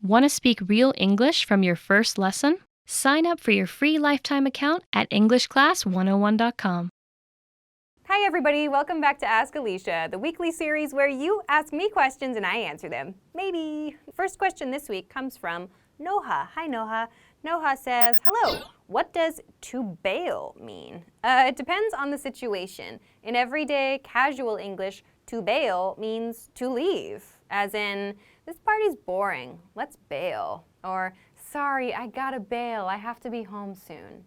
Want to speak real English from your first lesson? Sign up for your free lifetime account at EnglishClass101.com. Hi everybody, welcome back to Ask Alisha, the weekly series where you ask me questions and I answer them. Maybe. First question this week comes from Noha. Hi Noha. Noha says, hello, what does to bail mean? It depends on the situation. In everyday casual English, to bail means to leave, as in, this party's boring, let's bail. Or, sorry, I gotta bail, I have to be home soon.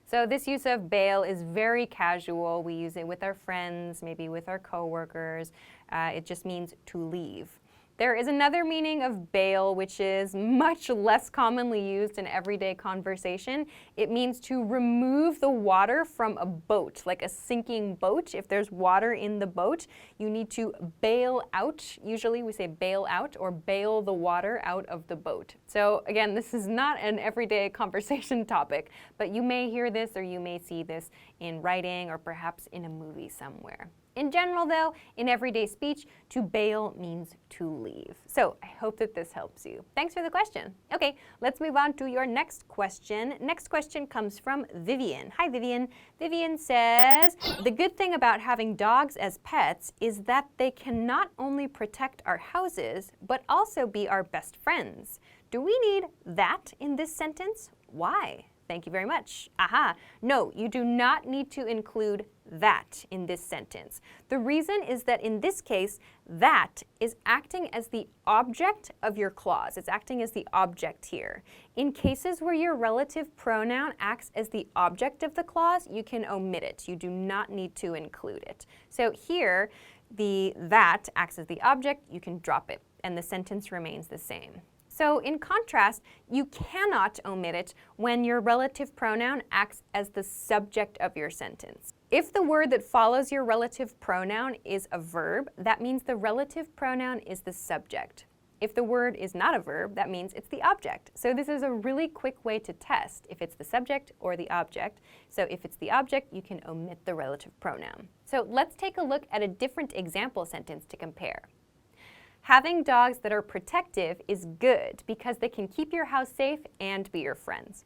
So this use of bail is very casual. We use it with our friends, maybe with our coworkers. It just means to leave. There is another meaning of bail, which is much less commonly used in everyday conversation. It means to remove the water from a boat, like a sinking boat. If there's water in the boat, you need to bail out. Usually we say bail out or bail the water out of the boat. So again, this is not an everyday conversation topic, but you may hear this or you may see this in writing or perhaps in a movie somewhere. In general, though, in everyday speech, to bail means to leave. So I hope that this helps you. Thanks for the question. Okay, let's move on to your next question. Next question comes from Vivian. Hi, Vivian. Vivian says, the good thing about having dogs as pets is that they can not only protect our houses, but also be our best friends. Do we need that in this sentence? Why? Thank you very much. Aha. No, you do not need to include that in this sentence. The reason is that in this case, that is acting as the object of your clause. It's acting as the object here. In cases where your relative pronoun acts as the object of the clause, you can omit it. You do not need to include it. So here, the that acts as the object, you can drop it, and the sentence remains the same. So in contrast, you cannot omit it when your relative pronoun acts as the subject of your sentence. If the word that follows your relative pronoun is a verb, that means the relative pronoun is the subject. If the word is not a verb, that means it's the object. So this is a really quick way to test if it's the subject or the object. So if it's the object, you can omit the relative pronoun. So let's take a look at a different example sentence to compare. Having dogs that are protective is good because they can keep your house safe and be your friends.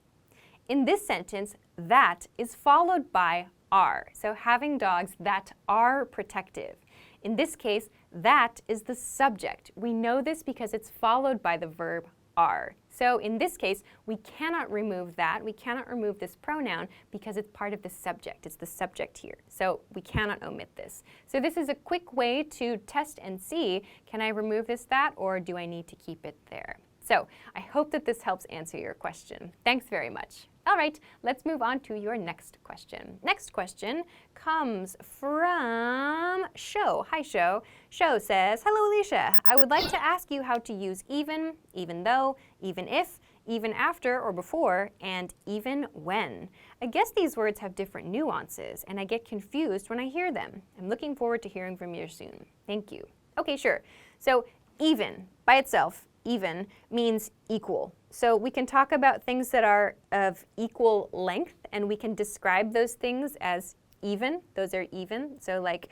In this sentence, that is followed by are. So having dogs that are protective. In this case, that is the subject. We know this because it's followed by the verb are. So in this case, we cannot remove that. We cannot remove this pronoun because it's part of the subject. It's the subject here. So we cannot omit this. So this is a quick way to test and see, can I remove this that or do I need to keep it there? So I hope that this helps answer your question. Thanks very much. All right, let's move on to your next question. Next question comes from Sho. Hi, Sho. Sho says, hello, Alisha. I would like to ask you how to use even though, even if, even after or before, and even when. I guess these words have different nuances, and I get confused when I hear them. I'm looking forward to hearing from you soon. Thank you. Okay, sure. So even, by itself, even means equal. So we can talk about things that are of equal length, and we can describe those things as even. Those are even. So like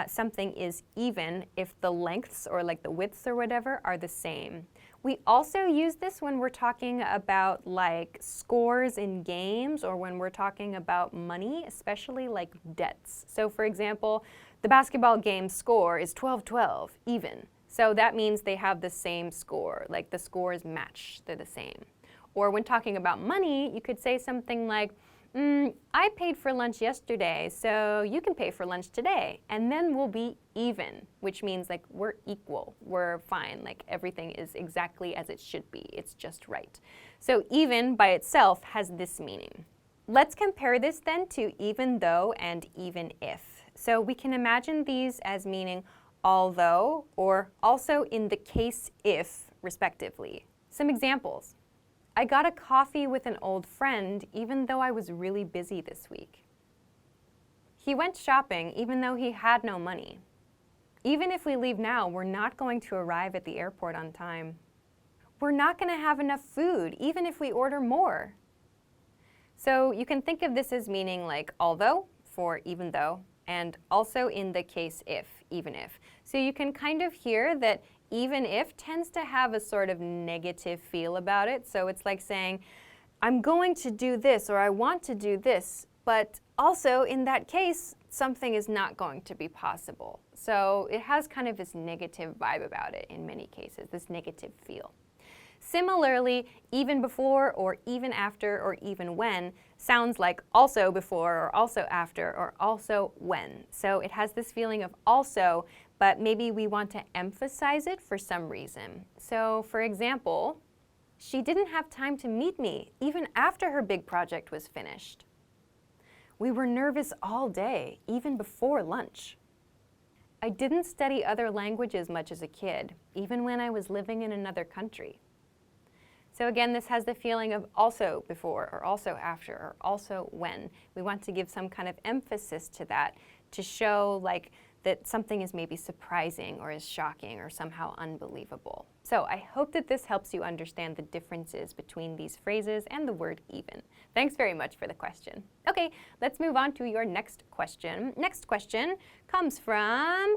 something is even if the lengths or like the widths or whatever are the same. We also use this when we're talking about like scores in games or when we're talking about money, especially like debts. So for example, the basketball game score is 12-12, even. So that means they have the same score, like the scores match, they're the same. Or when talking about money, you could say something like, I paid for lunch yesterday, so you can pay for lunch today. And then we'll be even, which means like we're equal, we're fine, like everything is exactly as it should be, it's just right. So even by itself has this meaning. Let's compare this then to even though and even if. So we can imagine these as meaning although, or also in the case if, respectively. Some examples. I got a coffee with an old friend even though I was really busy this week. He went shopping even though he had no money. Even if we leave now, we're not going to arrive at the airport on time. We're not going to have enough food even if we order more. So you can think of this as meaning like although for even though, and also in the case if, even if. So you can kind of hear that even if tends to have a sort of negative feel about it. So it's like saying, I'm going to do this, or I want to do this, but also in that case, something is not going to be possible. So it has kind of this negative vibe about it in many cases, this negative feel. Similarly, even before or even after or even when sounds like also before or also after or also when. So it has this feeling of also, but maybe we want to emphasize it for some reason. So for example, she didn't have time to meet me even after her big project was finished. We were nervous all day, even before lunch. I didn't study other languages much as a kid, even when I was living in another country. So again, this has the feeling of also before or also after or also when. We want to give some kind of emphasis to that to show like that something is maybe surprising or is shocking or somehow unbelievable. So I hope that this helps you understand the differences between these phrases and the word even. Thanks very much for the question. Okay, let's move on to your next question. Next question comes from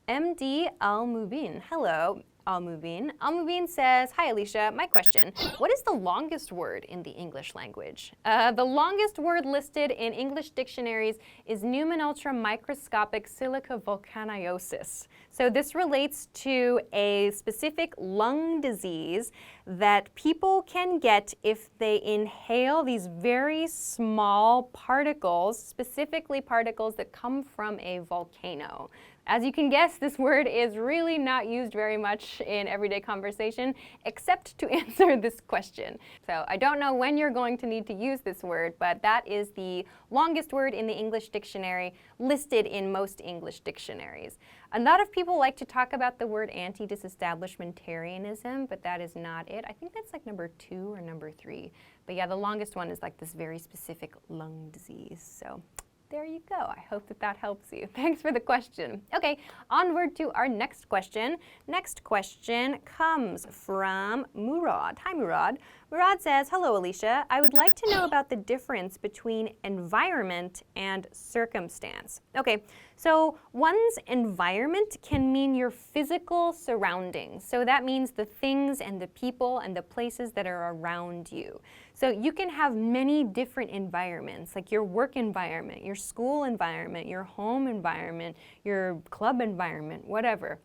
MD Al-Mubin. Hello, Al-Mubin. Al-Mubin says, hi Alisha, my question, what is the longest word in the English language? The longest word listed in English dictionaries is pneumoultramicroscopic silica volcaniosis. So this relates to a specific lung disease that people can get if they inhale these very small particles, specifically particles that come from a volcano. As you can guess, this word is really not used very much in everyday conversation, except to answer this question. So I don't know when you're going to need to use this word, but that is the longest word in the English dictionary, listed in most English dictionaries. A lot of people like to talk about the word anti-disestablishmentarianism, but that is not it. I think that's like number 2 or number 3. But yeah, the longest one is like this very specific lung disease. So there you go. I hope that that helps you. Thanks for the question. Okay, onward to our next question. Next question comes from Murad. Hi, Murad. Murad says, hello, Alisha. I would like to know about the difference between environment and circumstance. Okay, so one's environment can mean your physical surroundings. So that means the things and the people and the places that are around you. So you can have many different environments, like your work environment, your school environment, your home environment, your club environment, whatever.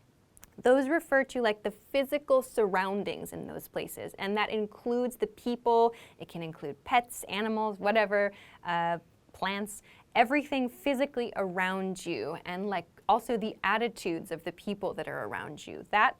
Those refer to like the physical surroundings in those places, and that includes the people. It can include pets, animals, whatever, plants, everything physically around you, and like also the attitudes of the people that are around you. That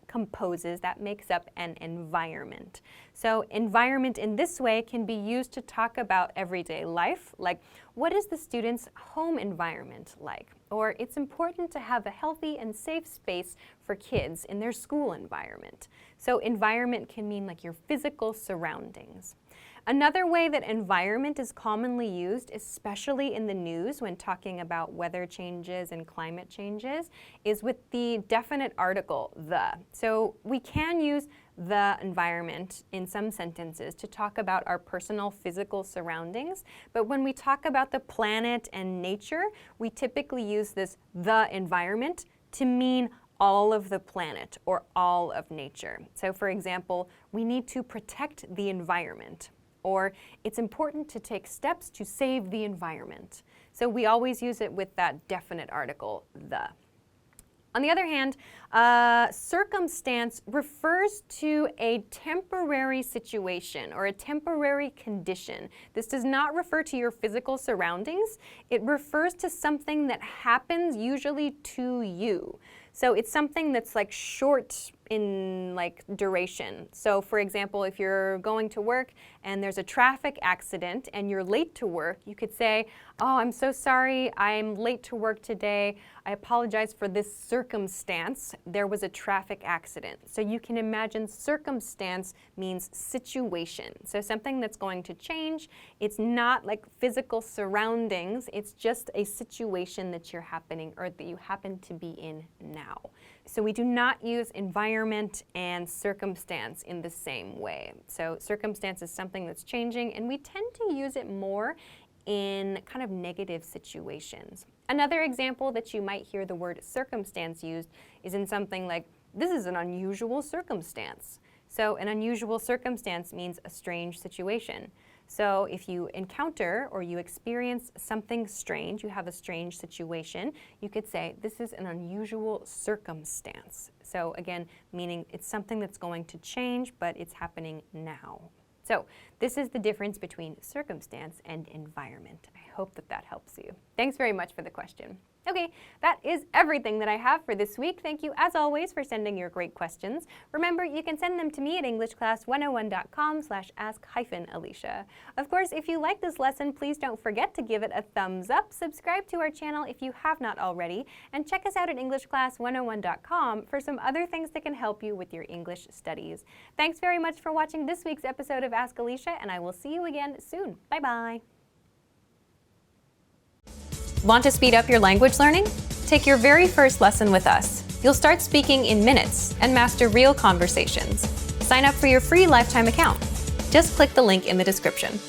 makes up an environment. So environment in this way can be used to talk about everyday life, like what is the student's home environment like? Or it's important to have a healthy and safe space for kids in their school environment. So environment can mean like your physical surroundings. Another way that environment is commonly used, especially in the news when talking about weather changes and climate changes, is with the definite article, the. So we can use the environment in some sentences to talk about our personal physical surroundings, but when we talk about the planet and nature, we typically use this the environment to mean all of the planet or all of nature. So for example, we need to protect the environment, or it's important to take steps to save the environment. So we always use it with that definite article, the. On the other hand, circumstance refers to a temporary situation or a temporary condition. This does not refer to your physical surroundings. It refers to something that happens usually to you. So it's something that's like short in like duration. So for example, if you're going to work and there's a traffic accident and you're late to work, you could say, oh, I'm so sorry, I'm late to work today. I apologize for this circumstance. There was a traffic accident. So you can imagine circumstance means situation. So something that's going to change. It's not like physical surroundings. It's just a situation that you're happening or that you happen to be in now. So we do not use environment and circumstance in the same way. So circumstance is something that's changing, and we tend to use it more in kind of negative situations. Another example that you might hear the word circumstance used is in something like this is an unusual circumstance. So an unusual circumstance means a strange situation. So if you encounter or you experience something strange, you have a strange situation, you could say, this is an unusual circumstance. So again, meaning it's something that's going to change, but it's happening now. So this is the difference between circumstance and environment. I hope that that helps you. Thanks very much for the question. Okay, that is everything that I have for this week. Thank you, as always, for sending your great questions. Remember, you can send them to me at EnglishClass101.com/ask-Alisha. Of course, if you like this lesson, please don't forget to give it a thumbs up, subscribe to our channel if you have not already, and check us out at EnglishClass101.com for some other things that can help you with your English studies. Thanks very much for watching this week's episode of Ask Alisha, and I will see you again soon. Bye-bye. Want to speed up your language learning? Take your very first lesson with us. You'll start speaking in minutes and master real conversations. Sign up for your free lifetime account. Just click the link in the description.